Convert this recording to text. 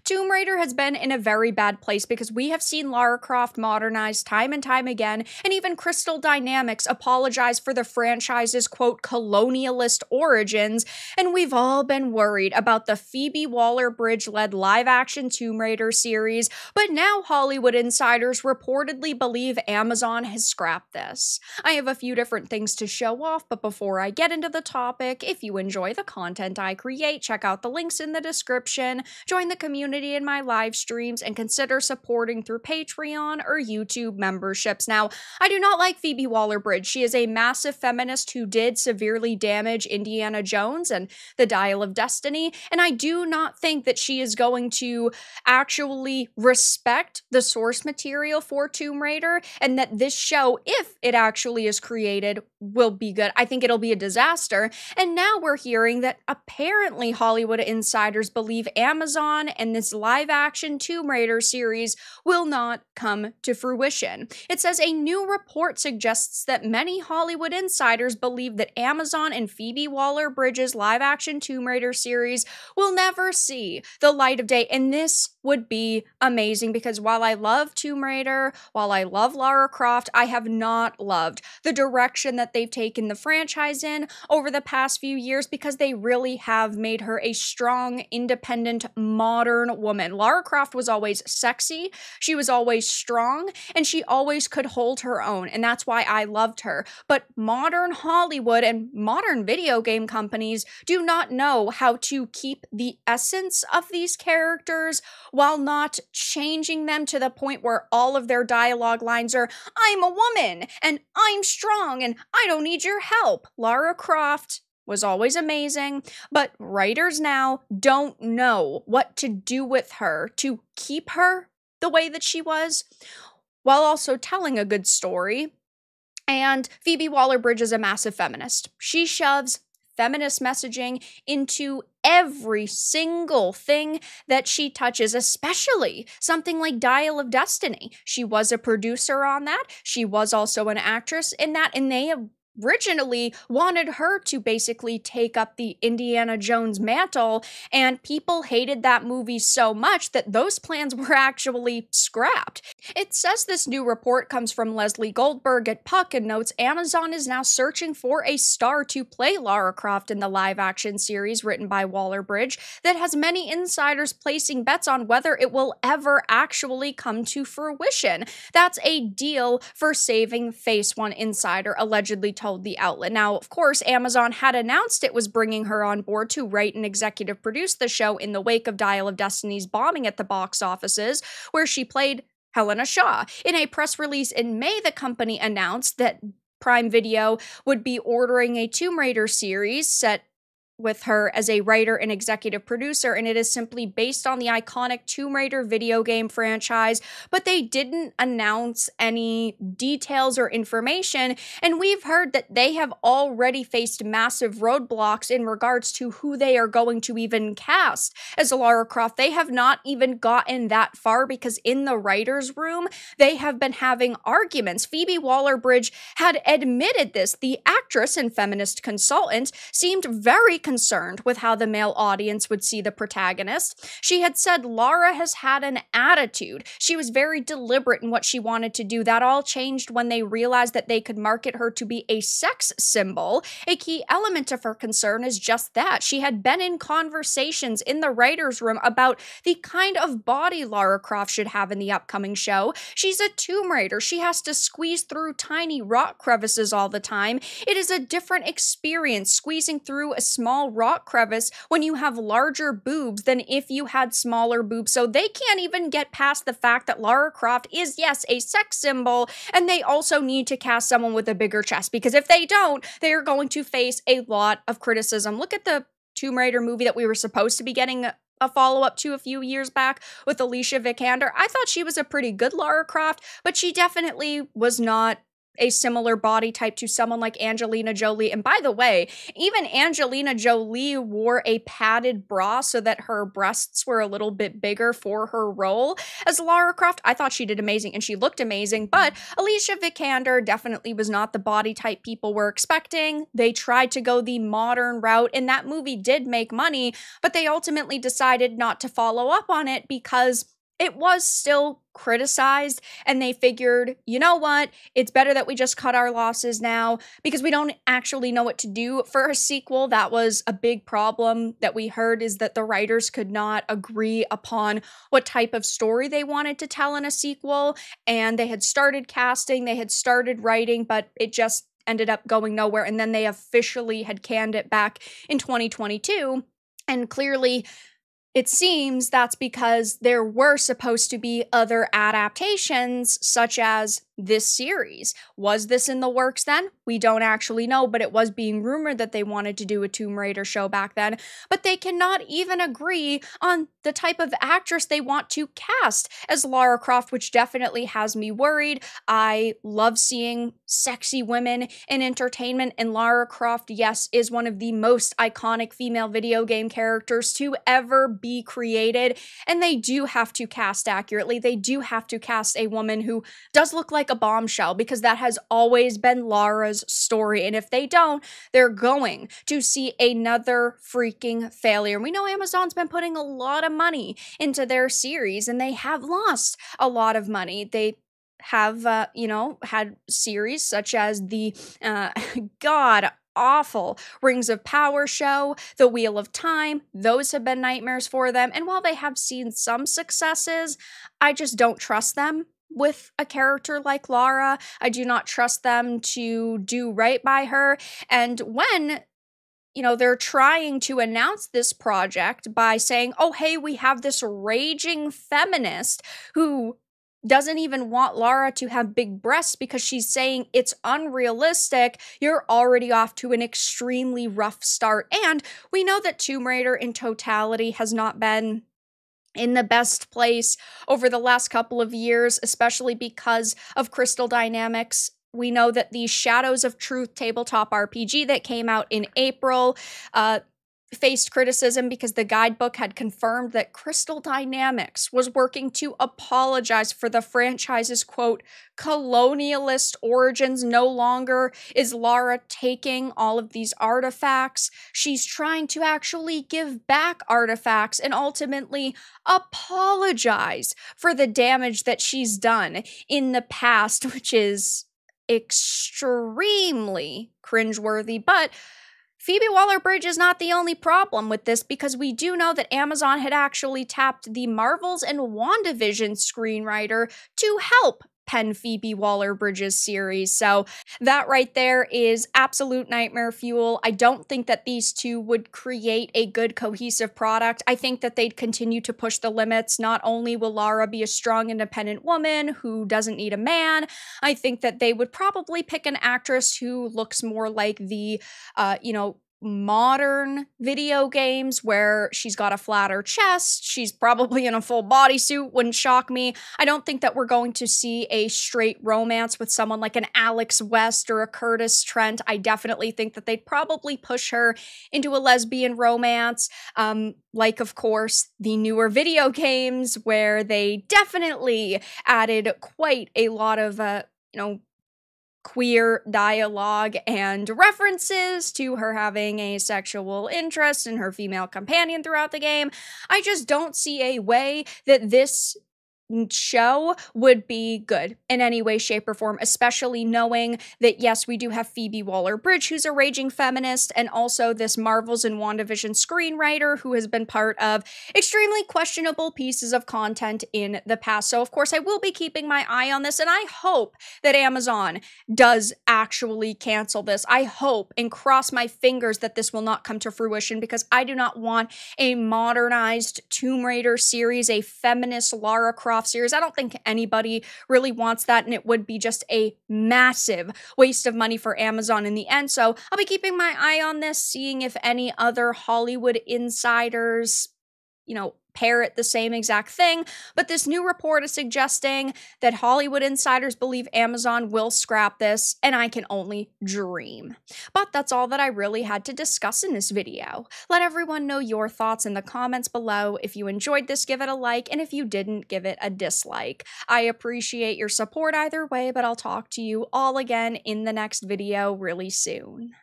Tomb Raider has been in a very bad place because we have seen Lara Croft modernized time and time again, and even Crystal Dynamics apologize for the franchise's quote colonialist origins, and we've all been worried about the Phoebe Waller-Bridge led live action Tomb Raider series, but now Hollywood insiders reportedly believe Amazon has scrapped this. I have a few different things to show off, but before I get into the topic, if you enjoy the content I create, check out the links in the description, join the community in my live streams, and consider supporting through Patreon or YouTube memberships. Now, I do not like Phoebe Waller-Bridge. She is a massive feminist who did severely damage Indiana Jones and the Dial of Destiny, and I do not think that she is going to actually respect the source material for Tomb Raider, and that this show, if it actually is created, will be good. I think it'll be a disaster. And now we're hearing that apparently Hollywood insiders believe Amazon and this live action Tomb Raider series will not come to fruition. It says a new report suggests that many Hollywood insiders believe that Amazon and Phoebe Waller-Bridge's live action Tomb Raider series will never see the light of day. And this would be amazing because while I love Tomb Raider, while I love Lara Croft, I have not loved the direction that they've taken the franchise in over the past few years, because they really have made her a strong, independent, modern woman. Lara Croft was always sexy, she was always strong, and she always could hold her own, and that's why I loved her. But modern Hollywood and modern video game companies do not know how to keep the essence of these characters while not changing them to the point where all of their dialogue lines are, "I'm a woman, and I'm strong, and I don't need your help." Lara Croft was always amazing, but writers now don't know what to do with her to keep her the way that she was, while also telling a good story. And Phoebe Waller-Bridge is a massive feminist. She shoves feminist messaging into every single thing that she touches, especially something like Dial of Destiny. She was a producer on that. She was also an actress in that, and they originally wanted her to basically take up the Indiana Jones mantle, and people hated that movie so much that those plans were actually scrapped. It says this new report comes from Leslie Goldberg at Puck and notes Amazon is now searching for a star to play Lara Croft in the live-action series written by Waller-Bridge that has many insiders placing bets on whether it will ever actually come to fruition. That's a deal for saving face, one insider allegedly told the outlet. Now, of course, Amazon had announced it was bringing her on board to write and executive produce the show in the wake of Dial of Destiny's bombing at the box offices, where she played Helena Shaw. In a press release in May, the company announced that Prime Video would be ordering a Tomb Raider series set with her as a writer and executive producer, and it is simply based on the iconic Tomb Raider video game franchise, but they didn't announce any details or information, and we've heard that they have already faced massive roadblocks in regards to who they are going to even cast as Lara Croft. They have not even gotten that far because in the writer's room, they have been having arguments. Phoebe Waller-Bridge had admitted this. The actress and feminist consultant seemed very concerned with how the male audience would see the protagonist. She had said Lara has had an attitude. She was very deliberate in what she wanted to do. That all changed when they realized that they could market her to be a sex symbol. A key element of her concern is just that. She had been in conversations in the writer's room about the kind of body Lara Croft should have in the upcoming show. She's a Tomb Raider. She has to squeeze through tiny rock crevices all the time. It is a different experience squeezing through a small rock crevice when you have larger boobs than if you had smaller boobs. So they can't even get past the fact that Lara Croft is, yes, a sex symbol, and they also need to cast someone with a bigger chest, because if they don't, they are going to face a lot of criticism. Look at the Tomb Raider movie that we were supposed to be getting a follow-up to a few years back with Alicia Vikander. I thought she was a pretty good Lara Croft, but she definitely was not a similar body type to someone like Angelina Jolie. And by the way, even Angelina Jolie wore a padded bra so that her breasts were a little bit bigger for her role as Lara Croft. I thought she did amazing and she looked amazing, but Alicia Vikander definitely was not the body type people were expecting. They tried to go the modern route, and that movie did make money, but they ultimately decided not to follow up on it because it was still criticized, and they figured, you know what, it's better that we just cut our losses now because we don't actually know what to do for a sequel. That was a big problem that we heard, is that the writers could not agree upon what type of story they wanted to tell in a sequel, and they had started casting, they had started writing, but it just ended up going nowhere, and then they officially had canned it back in 2022, and clearly it seems that's because there were supposed to be other adaptations, such as this series. Was this in the works then? We don't actually know, but it was being rumored that they wanted to do a Tomb Raider show back then. But they cannot even agree on the type of actress they want to cast as Lara Croft, which definitely has me worried. I love seeing sexy women in entertainment, and Lara Croft, yes, is one of the most iconic female video game characters to ever be created. And they do have to cast accurately. They do have to cast a woman who does look like a bombshell, because that has always been Lara's story. And if they don't, they're going to see another freaking failure. We know Amazon's been putting a lot of money into their series, and they have lost a lot of money. They have, had series such as the god awful Rings of Power show, The Wheel of Time. Those have been nightmares for them. And while they have seen some successes, I just don't trust them with a character like Lara. I do not trust them to do right by her. And when they're trying to announce this project by saying, oh, hey, we have this raging feminist who doesn't even want Lara to have big breasts because she's saying it's unrealistic, you're already off to an extremely rough start. And we know that Tomb Raider in totality has not been in the best place over the last couple of years, especially because of Crystal Dynamics. We know that the Shadows of Truth tabletop RPG that came out in April faced criticism because the guidebook had confirmed that Crystal Dynamics was working to apologize for the franchise's, quote, colonialist origins. No longer is Lara taking all of these artifacts. She's trying to actually give back artifacts and ultimately apologize for the damage that she's done in the past, which is extremely cringeworthy. But Phoebe Waller-Bridge is not the only problem with this, because we do know that Amazon had actually tapped the Marvels and WandaVision screenwriter to help pen Phoebe Waller-Bridge's series. So that right there is absolute nightmare fuel. I don't think that these two would create a good cohesive product. I think that they'd continue to push the limits. Not only will Lara be a strong, independent woman who doesn't need a man, I think that they would probably pick an actress who looks more like the, modern video games, where she's got a flatter chest, she's probably in a full bodysuit, wouldn't shock me. I don't think that we're going to see a straight romance with someone like an Alex West or a Curtis Trent. I definitely think that they'd probably push her into a lesbian romance, like, of course, the newer video games, where they definitely added quite a lot of, queer dialogue and references to her having a sexual interest in her female companion throughout the game. I just don't see a way that this show would be good in any way, shape, or form, especially knowing that, yes, we do have Phoebe Waller-Bridge, who's a raging feminist, and also this Marvels and WandaVision screenwriter who has been part of extremely questionable pieces of content in the past. So, of course, I will be keeping my eye on this, and I hope that Amazon does actually cancel this. I hope and cross my fingers that this will not come to fruition, because I do not want a modernized Tomb Raider series, a feminist Lara Croft series. I don't think anybody really wants that, and it would be just a massive waste of money for Amazon in the end. So I'll be keeping my eye on this, seeing if any other Hollywood insiders, parrot the same exact thing, but this new report is suggesting that Hollywood insiders believe Amazon will scrap this, and I can only dream. But that's all that I really had to discuss in this video. Let everyone know your thoughts in the comments below. If you enjoyed this, give it a like, and if you didn't, give it a dislike. I appreciate your support either way, but I'll talk to you all again in the next video really soon.